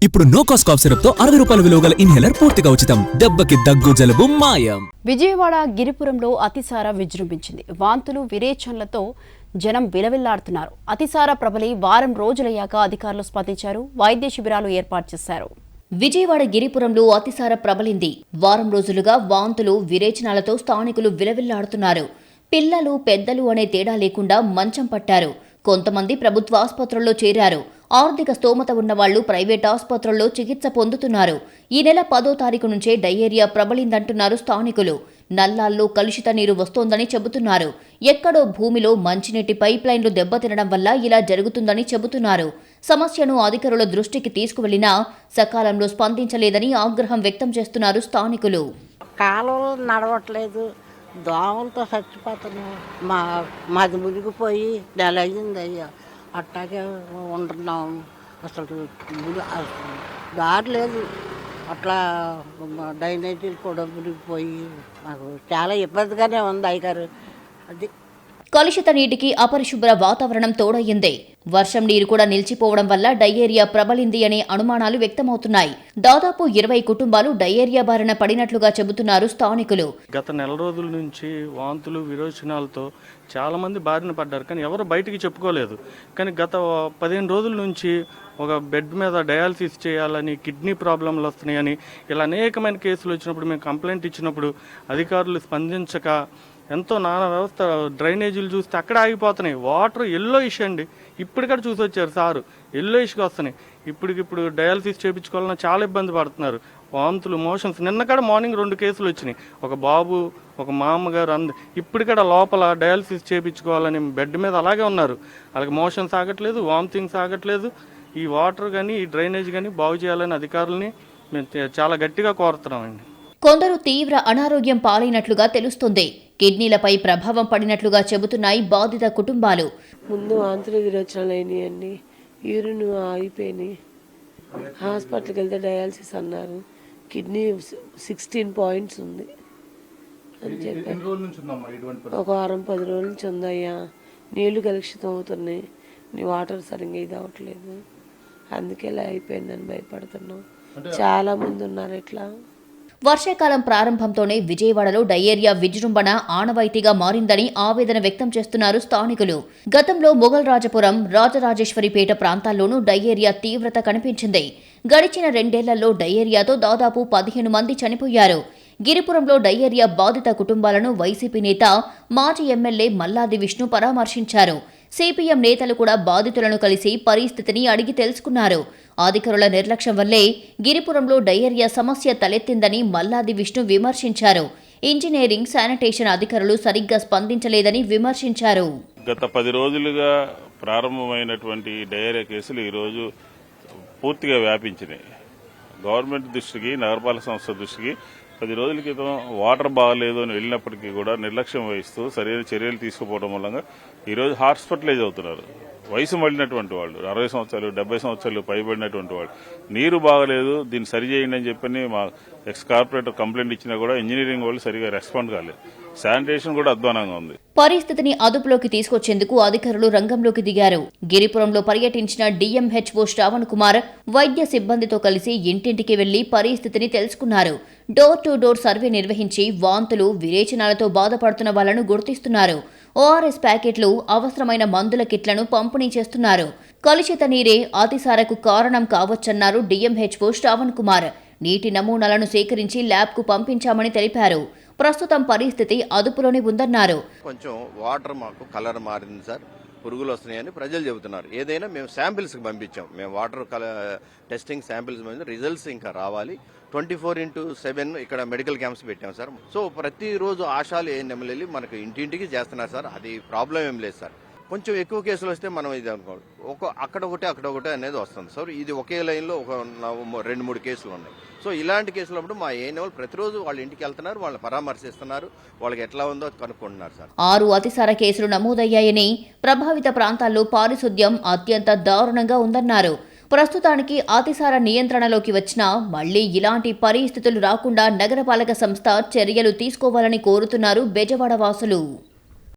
ఇప్పుడు no cost cough syrup తో 60 రూపాయల విలువ గల ఇన్హేలర్ పూర్తిగా ఉచితం. దెబ్బకి దగ్గు జలుబు మాయం. విజయవాడ గిరిపురంలో అతిసార విజృంభించింది. వాంతులు విరేచనలతో జనం విలవిల్లాడుతున్నారు. అతిసార ప్రబలి వారం రోజులయ్యాక అధికారులు స్పందించారు. వైద్య శిబిరాలు ఏర్పాటు చేశారు. విజయవాడ గిరిపురంలో అతిసార ప్రబలింది. వారం రోజులుగా వాంతులు విరేచనాలతో స్థానికులు విలవిల్లాడుతున్నారు. పిల్లలు పెద్దలు అనే తేడా లేకుండా మంచం పట్టారు. కొంతమంది ప్రభుత్వ ఆసుపత్రుల్లో చేరారు. ఆర్థిక స్తోమత ఉన్నవాళ్లు ప్రైవేట్ ఆసుపత్రుల్లో చికిత్స పొందుతున్నారు. ఈ నెల 10వ తారీఖు నుంచే డయేరియా ప్రబలిందంటున్నారు స్థానికులు. నల్లాల్లో కలుషిత నీరు వస్తోందని చెబుతున్నారు. ఎక్కడో భూమిలో మంచినీటి పైప్ లైన్లు దెబ్బతినడం వల్ల ఇలా జరుగుతుందని చెబుతున్నారు. సమస్యను అధికారుల దృష్టికి తీసుకువెళ్లినా సకాలంలో స్పందించలేదని ఆగ్రహం వ్యక్తం చేస్తున్నారు స్థానికులు. కాలువలు నడవట్లేదు, దోమలతో చచ్చిపోతున్నాం. మాది మునిగిపోయి నెల అయ్యింది అయ్యా. అట్టాగే ఉంటున్నాం. అసలు దారి లేదు. అట్లా డ్రైనేజీలు కూడా మునిగిపోయి మాకు చాలా ఇబ్బందిగానే ఉంది అయ్యగారు. అది కలుషిత నీటికి అపరిశుభ్ర వాతావరణం తోడయ్యింది. వర్షం నీరు కూడా నిలిచిపోవడం వల్ల డయేరియా ప్రబలింది అనే అనుమానాలు వ్యక్తమవుతున్నాయి. దాదాపు 20 కుటుంబాలు డయేరియా బారిన పడినట్లుగా చెబుతున్నారు స్థానికులు. గత నెల రోజుల నుంచి వాంతులు విరోచనాలతో చాలా మంది బారిన పడ్డారు, కానీ ఎవరు బయటికి చెప్పుకోలేదు. కానీ గత 15 రోజుల నుంచి ఒక బెడ్ మీద డయాలసిస్ చేయాలని, కిడ్నీ ప్రాబ్లంలు వస్తున్నాయని ఇలా అనేకమైన కేసులు వచ్చినప్పుడు మేము కంప్లైంట్ ఇచ్చినప్పుడు అధికారులు స్పందించక ఎంతో నానా వ్యవస్థ డ్రైనేజీలు చూస్తే అక్కడ ఆగిపోతున్నాయి. వాటర్ ఎల్లోయిష్ అండి. ఇప్పటికడ చూసి వచ్చారు సారు, ఎల్లోయిష్గా వస్తున్నాయి. ఇప్పటికిప్పుడు డయాలసిస్ చేయించుకోవాలన్నా చాలా ఇబ్బంది పడుతున్నారు. వాంతులు, మోషన్స్. నిన్నకడ మార్నింగ్ 2 కేసులు వచ్చినాయి. ఒక బాబు, ఒక మామగారు. ఇప్పటికడ లోపల డయాలసిస్ చేయించుకోవాలని బెడ్ మీద అలాగే ఉన్నారు. అలాగే మోషన్స్ ఆగట్లేదు, వామిటింగ్స్ ఆగట్లేదు. ఈ వాటర్ కానీ ఈ డ్రైనేజ్ కానీ బాగు చేయాలని అధికారులని మేము చాలా గట్టిగా కోరుతున్నామండి. కొందరు తీవ్ర అనారోగ్యం పాలైనట్లుగా తెలుస్తుంది. కిడ్నీలపై ప్రభావం పడినట్లుగా చెబుతున్నాయి బాధిత కుటుంబాలు. ముందు వాంతులు విరోచనాలు అయినాయండి, యూరిన్ ఆగిపోయినాయి. హాస్పిటల్కి వెళ్తే డయాలసిస్ అన్నారు. కిడ్నీ 16 పాయింట్స్ ఉంది అని చెప్పారు. ఒక వారం 10 రోజుల నుంచి ఉందయ్యా. నీళ్లు కలుషితం అవుతున్నాయి, నీ వాటర్ సరిగ్గా ఇది అవ్వట్లేదు. అందుకే ఇలా అయిపోయిందని భయపడుతున్నాం. చాలా మంది ఉన్నారు ఇట్లా. వర్షాకాలం ప్రారంభంతోనే విజయవాడలో డయేరియా విజృంభణ ఆనవాయితీగా మారిందని ఆవేదన వ్యక్తం చేస్తున్నారు స్థానికులు. గతంలో మొగల్ రాజపురం, రాజరాజేశ్వరిపేట ప్రాంతాల్లోనూ డయేరియా తీవ్రత కనిపించింది. గడిచిన 2 ఏళ్లలో డయేరియాతో దాదాపు 15 మంది చనిపోయారు. గిరిపురంలో డయేరియా బాధిత కుటుంబాలను వైసీపీ నేత, మాజీ ఎమ్మెల్యే మల్లాది విష్ణు పరామర్శించారు. సిపిఎం నేతలు కూడా బాధితులను కలిసి పరిస్థితిని అడిగి తెలుసుకున్నారు. అధికారుల నిర్లక్ష్యం వల్లే గిరిపురంలో డయేరియా సమస్య తలెత్తిందని మల్లాది విష్ణు విమర్శించారు. ఇంజనీరింగ్, శానిటేషన్ అధికారులు సరిగ్గా స్పందించలేదని విమర్శించారు. గత 10 రోజులుగా ప్రారంభమైనటువంటి డయేరియా కేసులు ఈరోజు పూర్తిగా వ్యాపించినాయి. గవర్నమెంట్ దృష్టికి, నగరపాలక సంస్థ దృష్టికి 10 రోజుల క్రితం వాటర్ బాగాలేదు అని వెళ్ళినప్పటికీ కూడా నిర్లక్ష్యం వహిస్తూ సరైన చర్యలు తీసుకుపోవడం మూలంగా ఈరోజు హాస్పిటలైజ్ అవుతున్నారు. వయసు మళ్ళినటువంటి వాళ్ళు, 60 సంవత్సరాలు 70 సంవత్సరాలు పైబడినటువంటి వాళ్ళు. నీరు బాగలేదు, దీన్ని సరిచేయండి అని చెప్పని మా ఎక్స్ కార్పొరేటర్ కంప్లైంట్ ఇచ్చినా కూడా ఇంజనీరింగ్ వాళ్ళు సరిగా రెస్పాండ్ కాలేదు. శానిటేషన్ కూడా అధ్వానంగా ఉంది. పరిస్థితిని అదుపులోకి తీసుకొచ్చేందుకు అధికారులు రంగంలోకి దిగారు. గిరిపురంలో పర్యటించిన డిఎంహెచ్ఓ శ్రావణ్ కుమార్ వైద్య సిబ్బందితో కలిసి ఇంటింటికి వెళ్లి పరిస్థితిని తెలుసుకున్నారు. డోర్ టు డోర్ సర్వే నిర్వహించి వాంతులు, విరేచనాలతో బాధపడుతున్న వాళ్లను గుర్తిస్తున్నారు. ఓఆర్ఎస్ ప్యాకెట్లు, అవసరమైన మందుల కిట్లను పంపిణీ చేస్తున్నారు. కలుషిత నీరే అతిసారకు కారణం కావచ్చన్నారు డిఎంహెచ్ఓ శ్రావణ్ కుమార్. నీటి నమూనాలను సేకరించి ల్యాబ్కు పంపించామని తెలిపారు. ప్రస్తుతం పరిస్థితి అదుపులోనే ఉందన్నారు. కొంచెం వాటర్ మాకు కలర్ మారింది సార్, పురుగులు వస్తున్నాయని ప్రజలు చెబుతున్నారు. ఏదైనా మేము శాంపిల్స్కి పంపించాం. మేము వాటర్ టెస్టింగ్ శాంపిల్స్ రిజల్ట్స్ ఇంకా రావాలి. 24/7 ఇక్కడ మెడికల్ క్యాంప్స్ పెట్టాం సార్. సో ప్రతిరోజు ఆశాలు ఏఎన్ఎంలు వెళ్ళి మనకు ఇంటింటికి చేస్తున్నారు సార్. అది ప్రాబ్లం ఏం లేదు సార్. కొంచెం ఎక్కువ కేసులు వస్తే మనం ఇది అనుకోవాలి, అక్కడ ఒకటి అనేది వస్తుంది సార్. ఇది ఒకే లైన్లో ఒక 2-3 కేసులు ఉన్నాయి. సో ఇలాంటి కేసులప్పుడు మా ఏఎన్ఎంలు ప్రతిరోజు వాళ్ళ ఇంటికి వెళ్తున్నారు, వాళ్ళని పరామర్శిస్తున్నారు, వాళ్ళకి ఎట్లా ఉందో కనుక్కుంటున్నారు సార్. 6 అతిసార కేసులు నమోదయ్యాయని, ప్రభావిత ప్రాంతాల్లో పారిశుద్ధ్యం అత్యంత దారుణంగా ఉందన్నారు. ప్రస్తుతానికి అతిసార నియంత్రణలోకి వచ్చినా మళ్లీ ఇలాంటి పరిస్థితులు రాకుండా నగరపాలక సంస్థ చర్యలు తీసుకోవాలని కోరుతున్నారు బెజవాడ వాసులు.